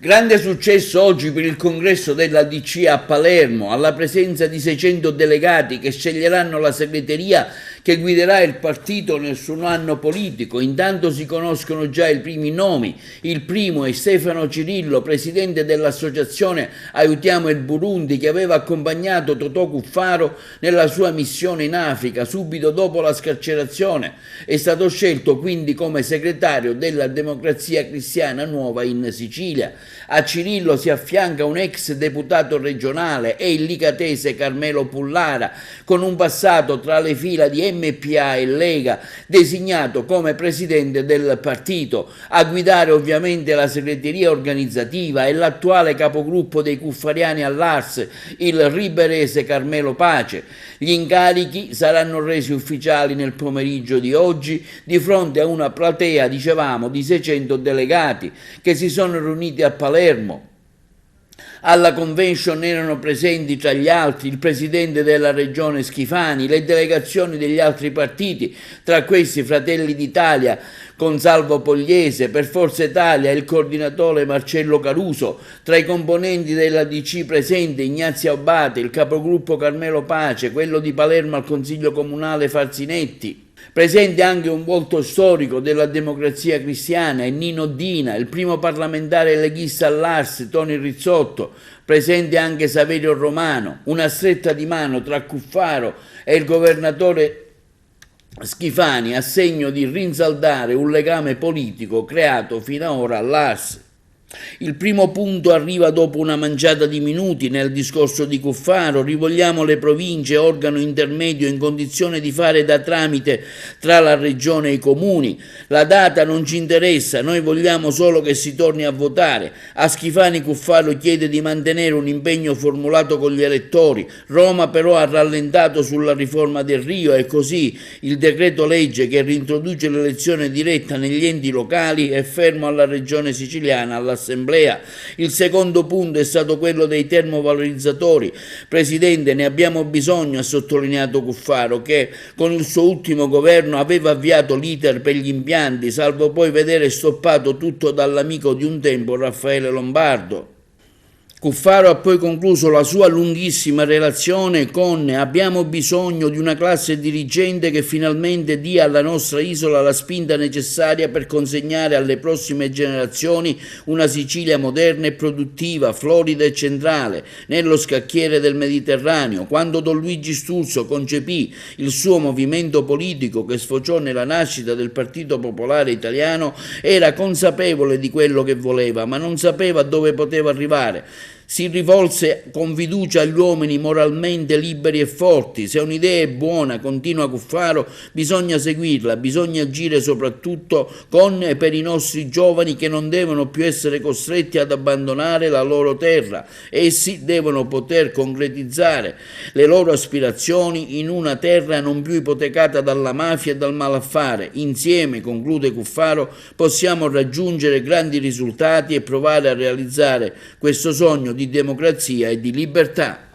Grande successo oggi per il congresso della DC a Palermo, alla presenza di 600 delegati che sceglieranno la segreteria che guiderà il partito nel suo anno politico. Intanto si conoscono già i primi nomi. Il primo è Stefano Cirillo, presidente dell'associazione Aiutiamo il Burundi, che aveva accompagnato Totò Cuffaro nella sua missione in Africa subito dopo la scarcerazione. È stato scelto quindi come segretario della Democrazia Cristiana Nuova in Sicilia. A Cirillo si affianca un ex deputato regionale e il licatese Carmelo Pullara, con un passato tra le fila di MPA e Lega, designato come presidente del partito. A guidare ovviamente la segreteria organizzativa è l'attuale capogruppo dei cuffariani all'Ars, il riberese Carmelo Pace. Gli incarichi saranno resi ufficiali nel pomeriggio di oggi di fronte a una platea, dicevamo, di 600 delegati che si sono riuniti a Palermo. Alla convention erano presenti tra gli altri il presidente della regione Schifani, le delegazioni degli altri partiti, tra questi Fratelli d'Italia con Salvo Pogliese, per Forza Italia il coordinatore Marcello Caruso, tra i componenti della DC presente Ignazio Abate, il capogruppo Carmelo Pace, quello di Palermo al Consiglio Comunale Farzinetti. Presente anche un volto storico della Democrazia Cristiana, Nino Dina, il primo parlamentare leghista all'Ars, Toni Rizzotto, presente anche Saverio Romano, una stretta di mano tra Cuffaro e il governatore Schifani a segno di rinsaldare un legame politico creato fino ad ora all'Ars. Il primo punto arriva dopo una manciata di minuti nel discorso di Cuffaro. Rivogliamo le province, organo intermedio in condizione di fare da tramite tra la regione e i comuni. La data non ci interessa, noi vogliamo solo che si torni a votare. A Schifani Cuffaro chiede di mantenere un impegno formulato con gli elettori. Roma però ha rallentato sulla riforma del Rio e così il decreto legge che reintroduce l'elezione diretta negli enti locali è fermo alla regione siciliana, alla Assemblea. Il secondo punto è stato quello dei termovalorizzatori. Presidente, ne abbiamo bisogno, ha sottolineato Cuffaro, che con il suo ultimo governo aveva avviato l'iter per gli impianti, salvo poi vedere stoppato tutto dall'amico di un tempo Raffaele Lombardo. Cuffaro ha poi concluso la sua lunghissima relazione con «Abbiamo bisogno di una classe dirigente che finalmente dia alla nostra isola la spinta necessaria per consegnare alle prossime generazioni una Sicilia moderna e produttiva, florida e centrale, nello scacchiere del Mediterraneo». Quando Don Luigi Sturzo concepì il suo movimento politico che sfociò nella nascita del Partito Popolare Italiano, era consapevole di quello che voleva, ma non sapeva dove poteva arrivare. Si rivolse con fiducia agli uomini moralmente liberi e forti. Se un'idea è buona, continua Cuffaro, bisogna seguirla, bisogna agire soprattutto con e per i nostri giovani che non devono più essere costretti ad abbandonare la loro terra. Essi devono poter concretizzare le loro aspirazioni in una terra non più ipotecata dalla mafia e dal malaffare. Insieme, conclude Cuffaro, possiamo raggiungere grandi risultati e provare a realizzare questo sogno di democrazia e di libertà.